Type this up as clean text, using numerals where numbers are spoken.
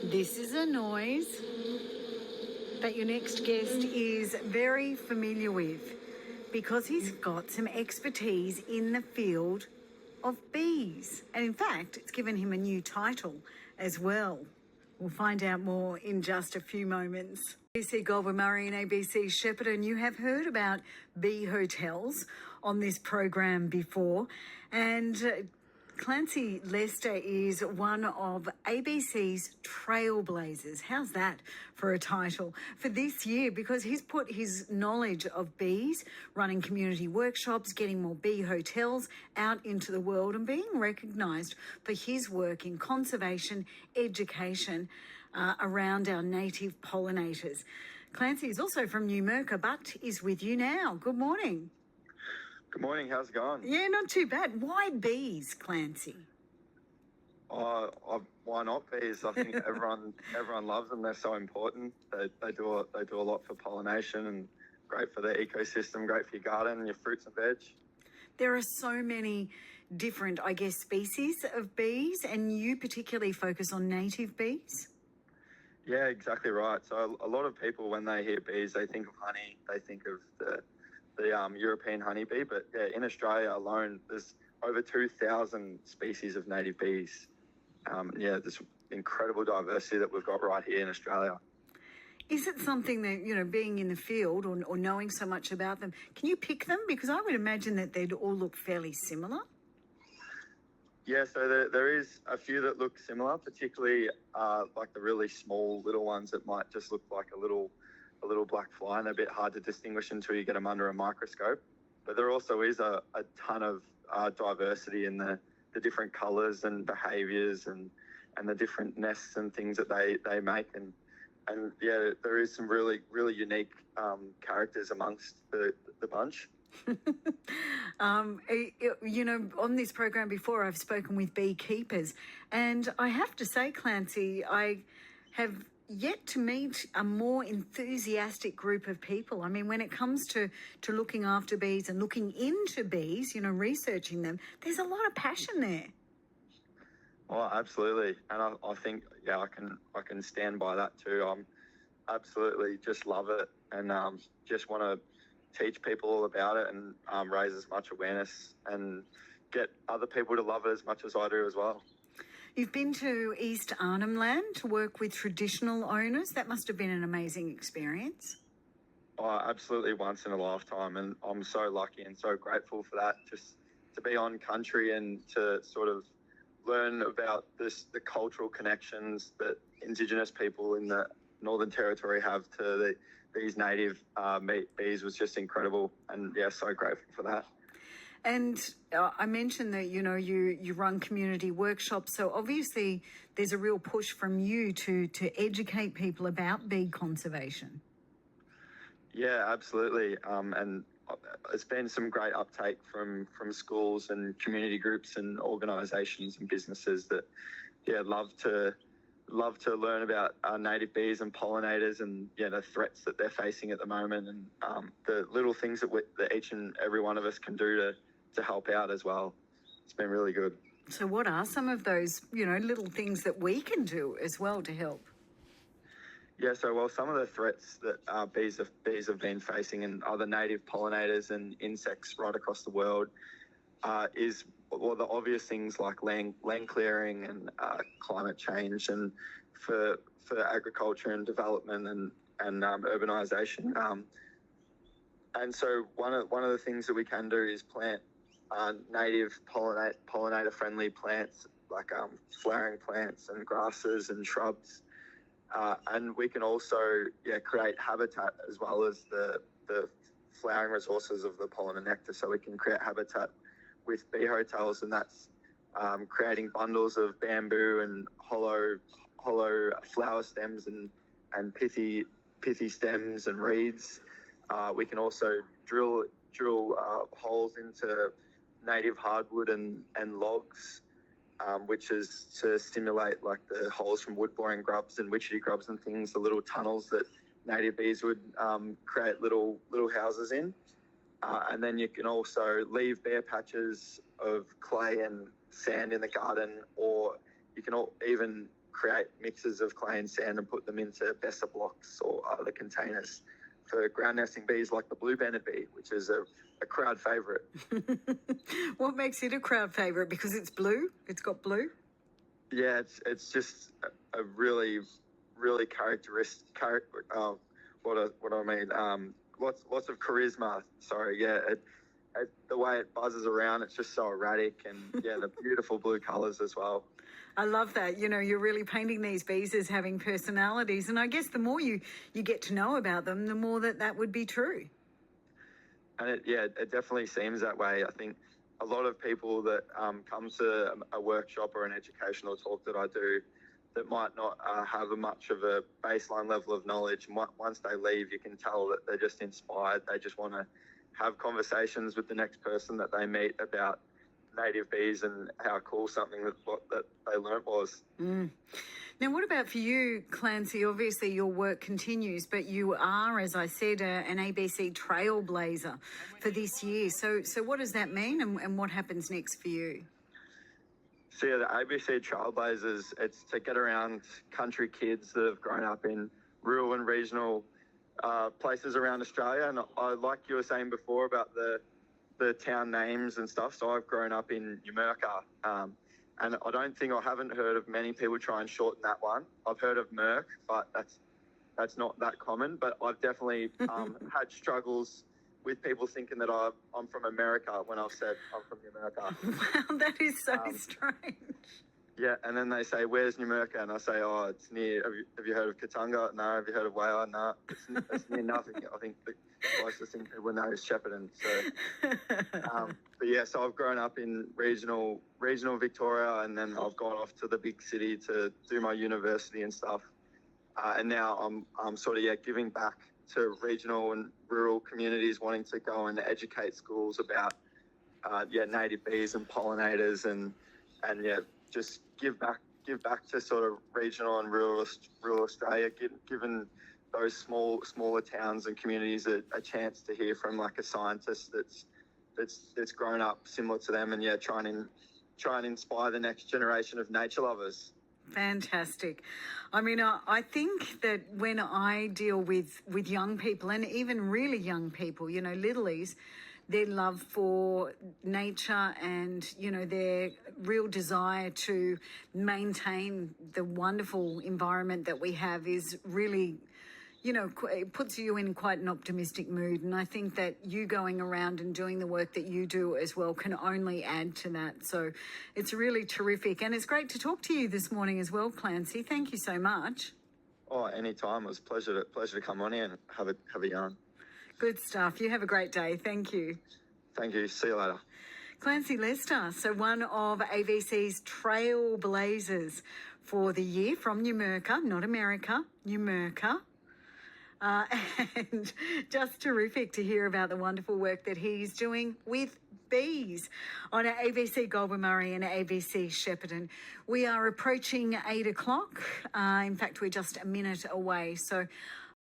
This is a noise that your next guest is very familiar with because he's got some expertise in the field of bees. And in fact, it's given him a new title as well. We'll find out more in just a few moments. ABC Goulburn Murray and ABC Shepparton, you have heard about bee hotels on this program before, and Clancy Lester is one of ABC's trailblazers. How's that for a title for this year? Because he's put his knowledge of bees, running community workshops, getting more bee hotels out into the world and being recognised for his work in conservation, education around our native pollinators. Clancy is also from Newmerka, but is with you now. Good morning. Good morning, how's it going? Yeah, not too bad. Why bees, Clancy? Why not bees? I think everyone loves them. They're so important. They do a lot for pollination and great for the ecosystem, great for your garden and your fruits and veg. There are so many different, species of bees, and you particularly focus on native bees? Yeah, exactly right. So a lot of people, when they hear bees, they think of honey. They think of the European honeybee, but yeah, in Australia alone, there's over 2,000 species of native bees. This incredible diversity that we've got right here in Australia. Is it something that, being in the field or knowing so much about them, can you pick them? Because I would imagine that they'd all look fairly similar. Yeah, so there is a few that look similar, particularly like the really small little ones that might just look like a little black fly, and they're a bit hard to distinguish until you get them under a microscope. But there also is a ton of diversity in the different colours and behaviours and the different nests and things that they make. And yeah, there is some really, really unique characters amongst the bunch. On this program before, I've spoken with beekeepers, and I have to say, Clancy, I have yet to meet a more enthusiastic group of people. I mean, when it comes to looking after bees and looking into bees, researching them, there's a lot of passion there. Oh, absolutely. And I think, yeah, I can stand by that too. I'm absolutely just love it, and just want to teach people all about it and raise as much awareness and get other people to love it as much as I do as well. You've been to East Arnhem Land to work with traditional owners. That must have been an amazing experience. Oh, absolutely, once in a lifetime, and I'm so lucky and so grateful for that, just to be on country and to sort of learn about the cultural connections that Indigenous people in the Northern Territory have to these native bees was just incredible, and yeah, so grateful for that. And I mentioned that, you run community workshops, so obviously there's a real push from you to educate people about bee conservation. Yeah, absolutely. And it's been some great uptake from schools and community groups and organisations and businesses that, yeah, love to learn about native bees and pollinators and the threats that they're facing at the moment, and the little things that each and every one of us can do to help out as well. It's been really good. So what are some of those, little things that we can do as well to help? Yeah, so some of the threats that bees have been facing, and other native pollinators and insects right across the world, is the obvious things like land clearing and climate change, and for agriculture and development and urbanisation. And so one of the things that we can do is plant native pollinator friendly plants like flowering plants and grasses and shrubs, and we can also create habitat as well as the flowering resources of the pollen and nectar. So we can create habitat with bee hotels, and that's creating bundles of bamboo and hollow flower stems and pithy stems and reeds. We can also drill holes into native hardwood and logs, which is to stimulate like the holes from wood boring grubs and witchetty grubs and things, the little tunnels that native bees would create little houses in. And then you can also leave bare patches of clay and sand in the garden, or you can even create mixes of clay and sand and put them into Besser blocks or other containers for ground nesting bees like the blue-banded bee, which is a crowd favourite. What makes it a crowd favourite? Because it's blue? It's got blue? Yeah, it's just a really, really characteristic. What I mean, lots of charisma. Sorry, yeah. The way it buzzes around, it's just so erratic, and yeah, the beautiful blue colours as well. I love that. You know, you're really painting these bees as having personalities, and I guess the more you get to know about them, the more that would be true. And it definitely seems that way. I think a lot of people that come to a workshop or an educational talk that I do that might not have much of a baseline level of knowledge, and once they leave, you can tell that they're just inspired. They just want to have conversations with the next person that they meet about native bees and how cool something that they learnt was. Now, what about for you, Clancy? Obviously, your work continues, but you are, as I said, an ABC trailblazer for this year. So what does that mean, and what happens next for you? So yeah, the ABC Trailblazers, it's to get around country kids that have grown up in rural and regional places around Australia. And I, like you were saying before about the town names and stuff, so I've grown up in Numurkah. And I haven't heard of many people try and shorten that one. I've heard of Merck, but that's not that common. But I've definitely had struggles with people thinking that I'm from America when I've said I'm from Numurkah. Wow, that is so strange. Yeah, and then they say, "Where's Numurkah?" And I say, "Oh, it's near. Have you heard of Katunga? No. Have you heard of Wayar? No. It's near nothing. I think the closest thing people know is Shepparton." So, but yeah, so I've grown up in regional Victoria, and then I've gone off to the big city to do my university and stuff. And now I'm sort of giving back to regional and rural communities, wanting to go and educate schools about native bees and pollinators, and just give back to sort of regional and rural Australia, given those smaller towns and communities a chance to hear from like a scientist that's grown up similar to them, and try and inspire the next generation of nature lovers. Fantastic. I mean, I think that when I deal with young people, and even really young people, you know, littlies, their love for nature and, you know, their real desire to maintain the wonderful environment that we have is really, you know, it puts you in quite an optimistic mood. And I think that you going around and doing the work that you do as well can only add to that. So it's really terrific. And it's great to talk to you this morning as well, Clancy. Thank you so much. Oh, anytime. It was a pleasure to come on here and have a yarn. Good stuff. You have a great day. Thank you. Thank you. See you later. Clancy Lester, so one of ABC's trailblazers for the year from Numurkah, not America, Numurkah. And just terrific to hear about the wonderful work that he's doing with bees on ABC Goulburn Murray and ABC Shepparton. We are approaching 8 o'clock. In fact, we're just a minute away. So